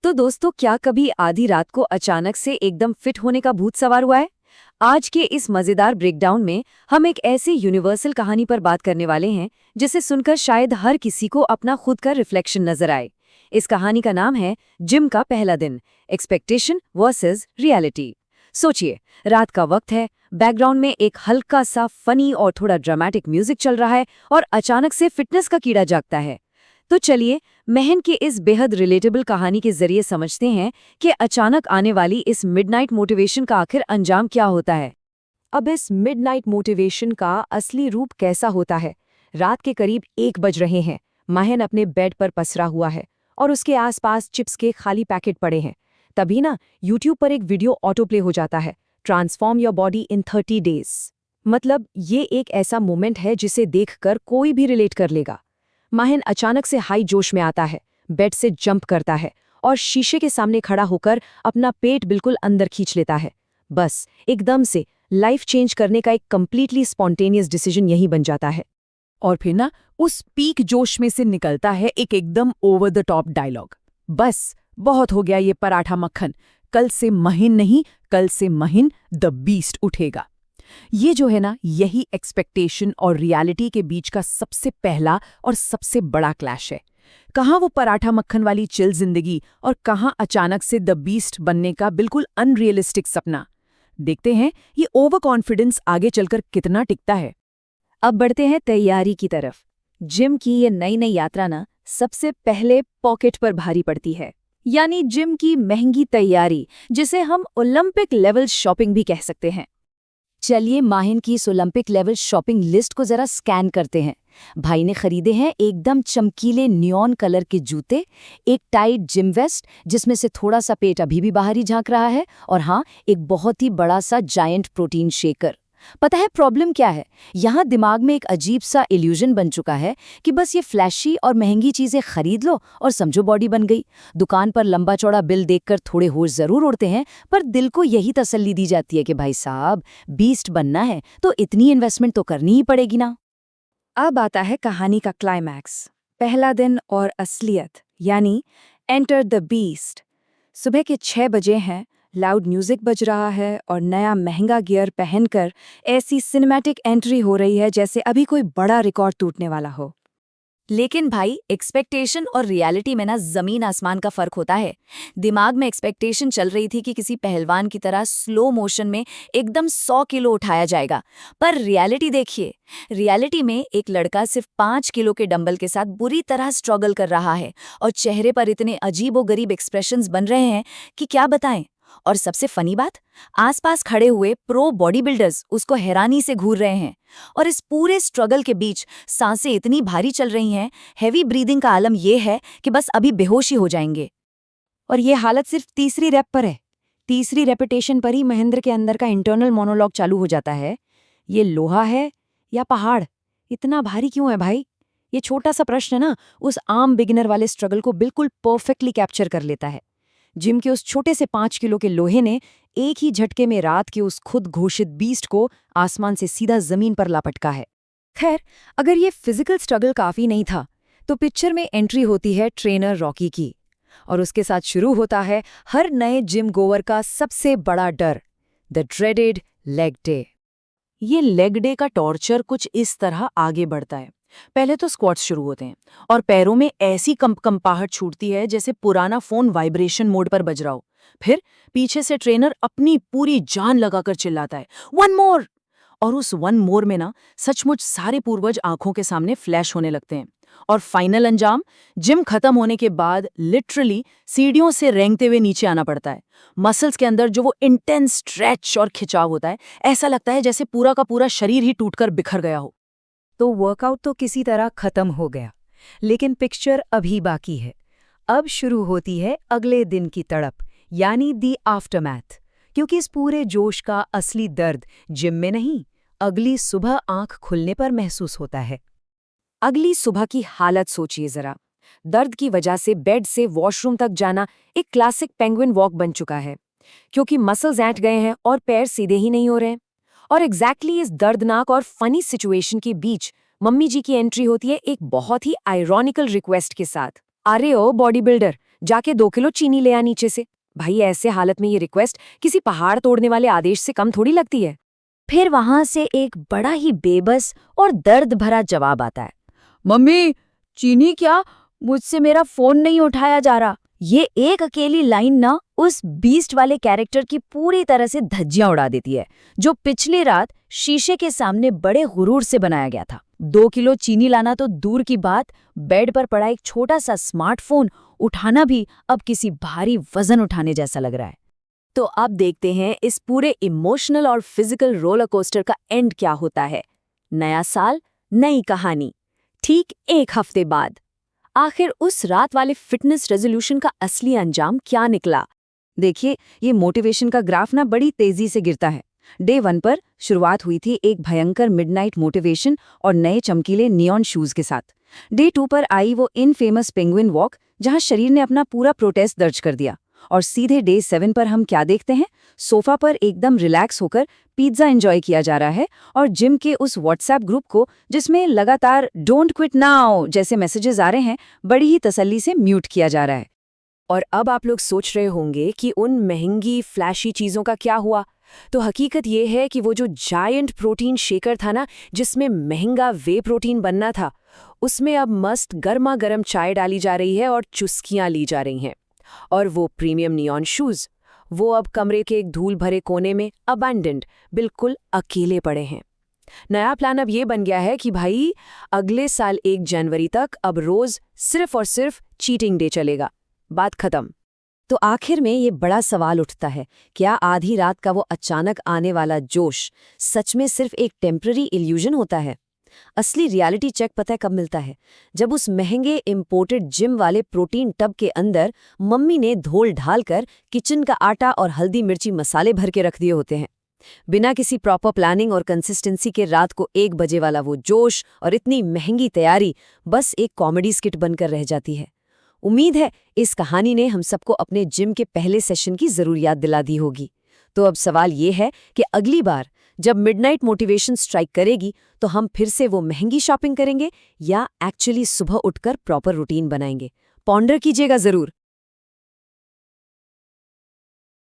तो दोस्तों, क्या कभी आधी रात को अचानक से एकदम फिट होने का भूत सवार हुआ है? आज के इस मजेदार ब्रेकडाउन में हम एक ऐसी यूनिवर्सल कहानी पर बात करने वाले हैं जिसे सुनकर शायद हर किसी को अपना खुद का रिफ्लेक्शन नजर आए। इस कहानी का नाम है जिम का पहला दिन, एक्सपेक्टेशन वर्सेस रियलिटी। सोचिए, रात का वक्त है, बैकग्राउंड में एक हल्का सा फनी और थोड़ा ड्रामेटिक म्यूजिक चल रहा है और अचानक से फिटनेस का कीड़ा जागता है। तो चलिए, महन की इस बेहद रिलेटेबल कहानी के जरिए समझते हैं कि अचानक आने वाली इस मिडनाइट मोटिवेशन का आखिर अंजाम क्या होता है। अब इस मिडनाइट मोटिवेशन का असली रूप कैसा होता है? रात के करीब 1 बज रहे हैं। महन अपने बेड पर पसरा हुआ है और उसके आसपास चिप्स के खाली पैकेट पड़े हैं। तभी ना यूट्यूब पर एक वीडियो ऑटो प्ले हो जाता है, transform your body in 30 days. मतलब ये एक ऐसा मोमेंट है जिसे देखकर कोई भी रिलेट कर लेगा। महन अचानक से हाई जोश में आता है, बेड से जंप करता है और शीशे के सामने खड़ा होकर अपना पेट बिल्कुल अंदर खींच लेता है। बस एकदम से लाइफ चेंज करने का एक कंप्लीटली स्पॉन्टेनियस डिसीजन यही बन जाता है। और फिर ना उस पीक जोश में से निकलता है एक एकदम ओवर द टॉप डायलॉग, बस बहुत हो गया ये पराठा मक्खन, कल से महिन नहीं, कल से महिन द बीस्ट उठेगा। ये जो है ना, यही एक्सपेक्टेशन और रियलिटी के बीच का सबसे पहला और सबसे बड़ा क्लैश है। कहाँ वो पराठा मक्खन वाली चिल जिंदगी और कहाँ अचानक से द बीस्ट बनने का बिल्कुल अनरियलिस्टिक सपना। देखते हैं ये ओवर कॉन्फिडेंस आगे चलकर कितना टिकता है। अब बढ़ते हैं तैयारी की तरफ। जिम की ये नई नई यात्रा ना सबसे पहले पॉकेट पर भारी पड़ती है, यानी जिम की महंगी तैयारी, जिसे हम ओलंपिक लेवल शॉपिंग भी कह सकते हैं। चलिए माहिन की इस ओलंपिक लेवल शॉपिंग लिस्ट को जरा स्कैन करते हैं। भाई ने खरीदे हैं एकदम चमकीले नियॉन कलर के जूते, एक टाइट जिम वेस्ट जिसमें से थोड़ा सा पेट अभी भी बाहर ही झांक रहा है, और हाँ, एक बहुत ही बड़ा सा जायंट प्रोटीन शेकर। पता है प्रॉब्लम क्या है? यहाँ दिमाग में एक अजीब सा इल्यूजन बन चुका है कि बस ये फ्लैशी और महंगी चीजें खरीद लो और समझो बॉडी बन गई। दुकान पर लंबा चौड़ा बिल देखकर थोड़े होश जरूर उड़ते हैं, पर दिल को यही तसल्ली दी जाती है कि भाई साहब, बीस्ट बनना है तो इतनी इन्वेस्टमेंट तो करनी ही पड़ेगी ना। अब आता है कहानी का क्लाइमैक्स, पहला दिन और असलियत, यानी एंटर द बीस्ट। सुबह के 6 बजे हैं, लाउड म्यूजिक बज रहा है और नया महंगा गियर पहनकर ऐसी सिनेमैटिक एंट्री हो रही है जैसे अभी कोई बड़ा रिकॉर्ड टूटने वाला हो। लेकिन भाई, एक्सपेक्टेशन और रियलिटी में ना जमीन आसमान का फर्क होता है। दिमाग में एक्सपेक्टेशन चल रही थी कि किसी पहलवान की तरह स्लो मोशन में एकदम 100 किलो उठाया जाएगा, पर रियलिटी देखिए। रियलिटी में एक लड़का सिर्फ 5 किलो के डंबल के साथ बुरी तरह स्ट्रगल कर रहा है और चेहरे पर इतने अजीबोगरीब एक्सप्रेशंस बन रहे हैं कि क्या बताएं। और सबसे फनी बात, आसपास खड़े हुए प्रो बॉडी बिल्डर्स उसको हैरानी से घूर रहे हैं। और इस पूरे स्ट्रगल के बीच सांसें इतनी भारी चल रही हैं, हेवी ब्रीदिंग का आलम यह है कि बस अभी बेहोशी हो जाएंगे। और ये हालत सिर्फ तीसरी रैप पर है। तीसरी रेपिटेशन पर ही महेंद्र के अंदर का इंटरनल मोनोलॉग चालू हो जाता है। ये लोहा है या पहाड़? इतना भारी क्यों है भाई? ये छोटा सा प्रश्न ना उस आम बिगिनर वाले स्ट्रगल को बिल्कुल परफेक्टली कैप्चर कर लेता है। जिम के उस छोटे से 5 किलो के लोहे ने एक ही झटके में रात के उस खुद घोषित बीस्ट को आसमान से सीधा जमीन पर लापटका है। खैर, अगर ये फिजिकल स्ट्रगल काफी नहीं था तो पिक्चर में एंट्री होती है ट्रेनर रॉकी की, और उसके साथ शुरू होता है हर नए जिम गोवर का सबसे बड़ा डर, द ड्रेडेड लेग डे। ये लेग डे का टॉर्चर कुछ इस तरह आगे बढ़ता है। पहले तो स्क्वाट्स शुरू होते हैं और पैरों में ऐसी कंपाहट छूटती है जैसे पुराना फोन वाइब्रेशन मोड पर बज रहा हो। फिर पीछे से ट्रेनर अपनी पूरी जान लगाकर चिल्लाता है, 1 मोर! और उस 1 मोर में ना सचमुच सारे पूर्वज आंखों के सामने फ्लैश होने लगते हैं। और फाइनल अंजाम, जिम खत्म होने के बाद लिटरली सीढ़ियों से रेंगते हुए नीचे आना पड़ता है। मसल्स के अंदर जो वो इंटेंस स्ट्रेच और खिंचाव होता है, ऐसा लगता है जैसे पूरा का पूरा शरीर ही टूटकर बिखर गया हो। तो वर्कआउट तो किसी तरह खत्म हो गया, लेकिन पिक्चर अभी बाकी है। अब शुरू होती है अगले दिन की तड़प, यानी दी आफ्टरमैथ। क्योंकि इस पूरे जोश का असली दर्द जिम में नहीं, अगली सुबह आंख खुलने पर महसूस होता है। अगली सुबह की हालत सोचिए जरा। दर्द की वजह से बेड से वॉशरूम तक जाना एक क्लासिक पेंगुइन वॉक बन चुका है, क्योंकि मसल्स ऐंठ गए हैं और पैर सीधे ही नहीं हो रहे हैं। और एग्जैक्टली इस दर्दनाक और फनी सिचुएशन के बीच मम्मी जी की एंट्री होती है एक बहुत ही आयरॉनिकल रिक्वेस्ट के साथ। अरे ओ बॉडी बिल्डर, जाके 2 किलो चीनी ले आ नीचे से। भाई ऐसे हालत में ये रिक्वेस्ट किसी पहाड़ तोड़ने वाले आदेश से कम थोड़ी लगती है। फिर वहां से एक बड़ा ही बेबस और दर्द भरा जवाब आता है। मम्मी, चीनी क्या? मुझसे मेरा फोन नहीं उठाया जा रहा। ये एक अकेली लाइन ना उस बीस्ट वाले कैरेक्टर की पूरी तरह से धज्जियां उड़ा देती है, जो पिछली रात शीशे के सामने बड़े गुरूर से बनाया गया था। 2 किलो चीनी लाना तो दूर की बात, बेड पर पड़ा एक छोटा सा स्मार्टफोन उठाना भी अब किसी भारी वजन उठाने जैसा लग रहा है। तो अब देखते हैं इस पूरे इमोशनल और फिजिकल रोलर कोस्टर का एंड क्या होता है। नया साल, नई कहानी। ठीक 1 हफ्ते बाद आखिर उस रात वाले फिटनेस रेजोल्यूशन का असली अंजाम क्या निकला? देखिए, ये मोटिवेशन का ग्राफ ना बड़ी तेजी से गिरता है। डे 1 पर शुरुआत हुई थी एक भयंकर मिडनाइट मोटिवेशन और नए चमकीले नियॉन शूज के साथ। डे 2 पर आई वो इनफेमस पेंगुइन वॉक, जहां शरीर ने अपना पूरा प्रोटेस्ट दर्ज कर दिया। और सीधे डे 7 पर हम क्या देखते हैं? सोफा पर एकदम रिलैक्स होकर पिज्जा एंजॉय किया जा रहा है और जिम के उस व्हाट्सएप ग्रुप को, जिसमें लगातार डोंट क्विट नाउ जैसे मैसेजेस आ रहे हैं, बड़ी ही तसल्ली से म्यूट किया जा रहा है। और अब आप लोग सोच रहे होंगे कि उन महंगी फ्लैशी चीज़ों का क्या हुआ? तो हकीकत ये है कि वो जो जायंट प्रोटीन शेकर था ना, जिसमें महंगा वे प्रोटीन बनना था, उसमें अब मस्त गर्मा गर्म चाय डाली जा रही है और चुस्कियां ली जा रही हैं। और वो प्रीमियम नियॉन शूज, वो अब कमरे के एक धूल भरे कोने में अबैंडन्ड, बिल्कुल अकेले पड़े हैं। नया प्लान अब ये बन गया है कि भाई अगले साल 1 जनवरी तक अब रोज सिर्फ और सिर्फ चीटिंग डे चलेगा। बात खत्म। तो आखिर में ये बड़ा सवाल उठता है, क्या आधी रात का वो अचानक आने वाला जोश सच में सिर्फ एक टेम्पररी इल्यूजन होता है? असली रियलिटी चेक पता है कब मिलता है? जब उस महंगे इंपोर्टेड जिम वाले प्रोटीन टब के अंदर मम्मी ने धोल ढालकर किचन का आटा और हल्दी मिर्ची मसाले भर के रख दिए होते हैं। बिना किसी प्रॉपर प्लानिंग और कंसिस्टेंसी के रात को 1 बजे वाला वो जोश और इतनी महंगी तैयारी बस एक कॉमेडी स्किट बनकर रह जाती है। उम्मीद है इस कहानी ने हम सबको अपने जिम के पहले सेशन की जरूर याद दिला दी होगी। तो अब सवाल ये है कि अगली बार जब मिडनाइट मोटिवेशन स्ट्राइक करेगी तो हम फिर से वो महंगी शॉपिंग करेंगे या एक्चुअली सुबह उठकर प्रॉपर रूटीन बनाएंगे? पॉन्डर कीजिएगा जरूर।